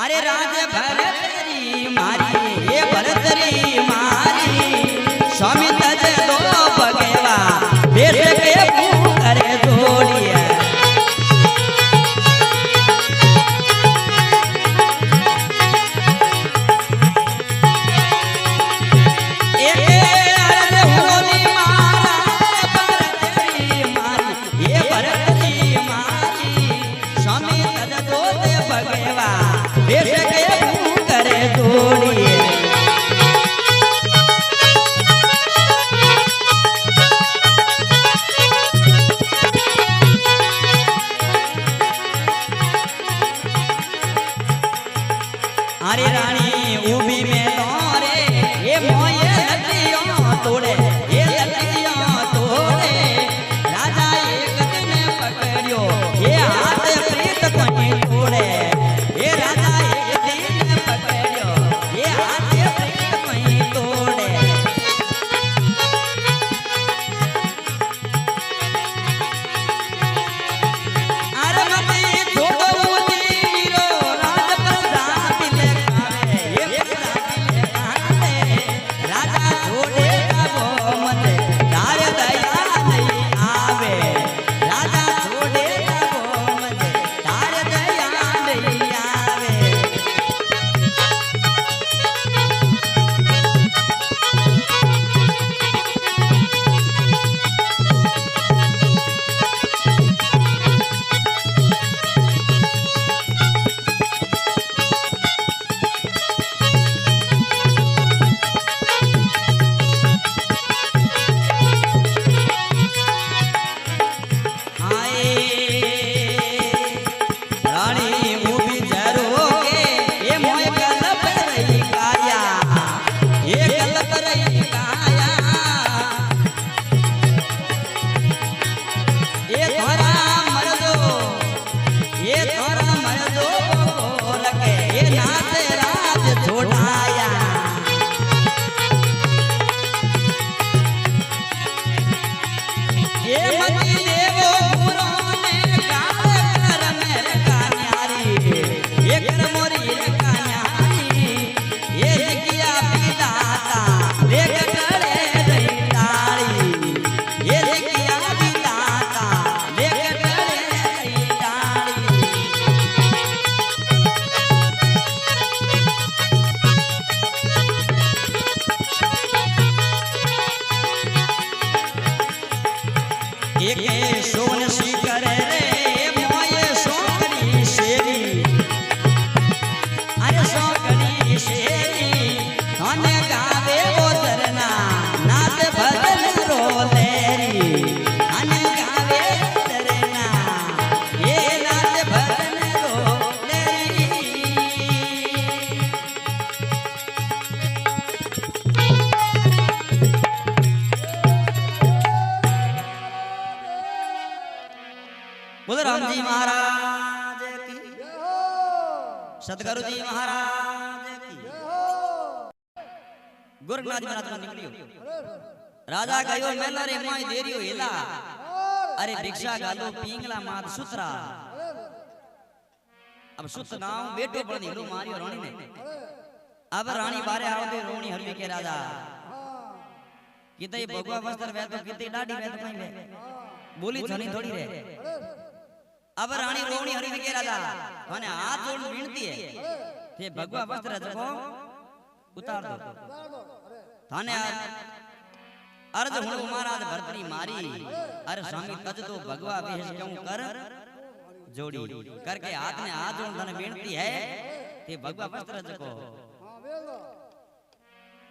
अरे राज भरतरी मारी ये भरतरी मारी स्वामी तज दो भगवा देश के करे जोड़िया अरे रानी उभी में तोरे ये मोये लटियां तोड़े ये लटियां तोड़े राजा एक दिन पकड़ियो ये हाथ प्रीत कोनी तोड़े ये राजा एक दिन पकड़ियो ये हाथ प्रीत कोनी तोड़े अरे मती छोड़ो वीरो राज प्रताप एक सोन सी करे रे मोये सोकरी शेरी अरे सोकरी शेरी थाने गावे वो धरना नाच भजन रोलेरी थाने गावे धरना ये नाच भजन रोलेरी बोलो राम जी महाराज की सतगुरु जी महाराज की गोरखनाथ महाराज निकलियो राजा गयो मेला रे मोय देरियो हेला अरे भिक्षा गालो पिंगला मात सुतरा अब सुत नाम बेटो पण हेलो मारियो रानी ने अब रानी बारे आवदे रोणी हरवी के राजा किते भगवा वस्त्र वे तो किते डाडी वे तो कहीं वे बोली थनी थोड़ी रे अब रानी रोवणी हरि के राजा माने हाथ जोड़ विनती है थे भगवा वस्त्र जको उतार दो थाने अर्ज हुण महाराज भरतरी मारी अरे स्वामी तज तो भगवा वेश क्यों कर जोड़ी करके हाथ ने हाथ जोड़ थाने विनती है थे भगवा वस्त्र जको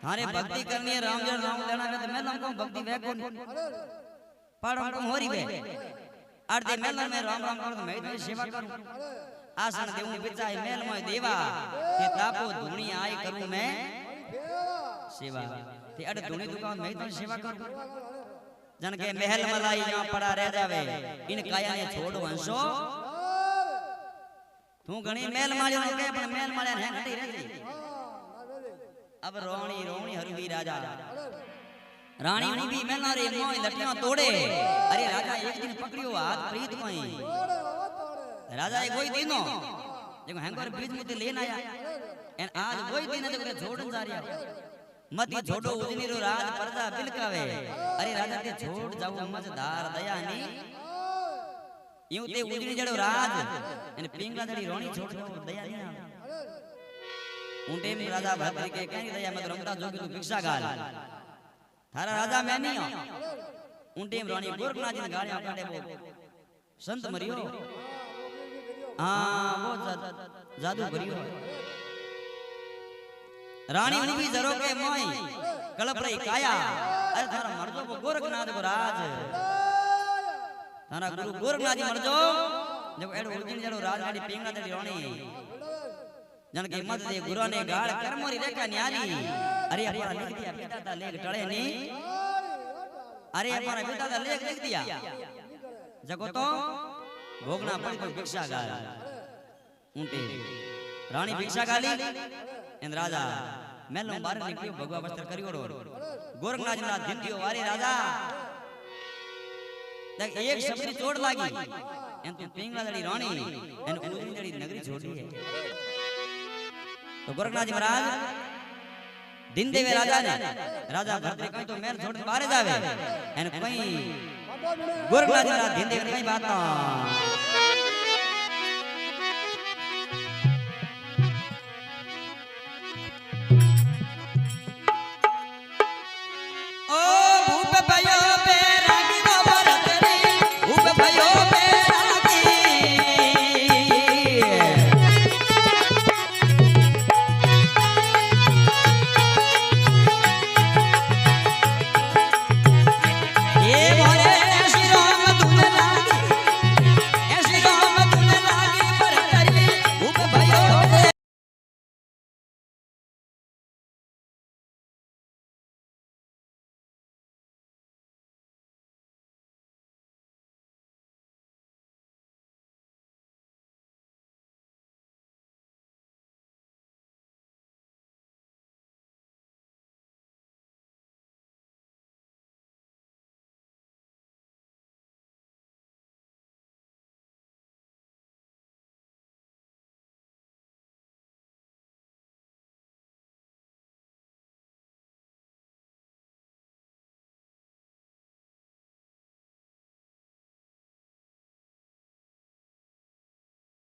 थाने भक्ति करनी है राम जन राम लेना है तो मैं लंको भक्ति वे कौन पाड़ो को होरी वे अर्धे मेल में राम राम करो मैं तेरी सेवा करूं आसन देऊं बिचाई मेल में देवा के तापो धुनी आई करूं मैं सेवा ते अड़ धुनी दुकान मैं तेरी सेवा करूं जन के महल मलाई यहां पड़ा रह जावे इन काया ने छोड़ वंशो तू घणी मेल माळ्यो ने के पण मेल माळ्या ने घटी रहती अब रोणी रोणी हरवी राजा रानी ने भी मेला रे मोय लटियां तोड़े अरे राजा एक दिन पकड़ियो हाथ प्रीत कोई राजा ए कोई दिनो देखो हैंगर बीज मुते लेन आया एन आज वही दिन जब जोड़न जा रिया मती जोड़ो उजनी रो राज प्रजा बिलकावे अरे राजा के छोड़ जाऊ मजदार दयानी यूं ते उजनी जड़ो राज एन पिंगला जड़ी रोणी छोड़ दयानी ऊंटे में राजा भद्र के कहीं दया मत रमता जोगी तू भिक्षा गाल थारा राजा मैं नहीं हूं ऊंटे में रोणी गोरखनाथ जी ने गाड़ियां काटे वो संत मरियो हां वो जादू करियो रानी उनी जरो के मोई कलप रही काया अरे थारा मरजो वो गोरखनाथ को राज थारा गुरु गोरखनाथ जी मरजो जब एडो उजनी जड़ो राज गाड़ी पिंगला जड़ी रोणी जन की मत दे गुरु ने गाड़ कर्मोरी रेखा न्याली अरे हमारा लिख दिया पिता दा लेख टळे नी अरे हमारा पिता दा लेख लिख दिया जगो तो भोगना पड़ी तो भिक्षा गाल ऊंटे रानी भिक्षा गाली इन राजा मेलो बार निकलियो भगवा वस्त्र करियो गोरखनाथ ना दिन दियो वारे राजा देख एक शब्द चोट लागी एन तू पिंगला जड़ी रानी एन उजनी जड़ी नगरी छोड़ी है तो गोरखनाथ जी महाराज दिन देवे राजा ने राजा भद्र कहीं तो मेल छोड़ बारे जावे एन कोई गोरखनाथ जी महाराज दिन देवे कहीं बात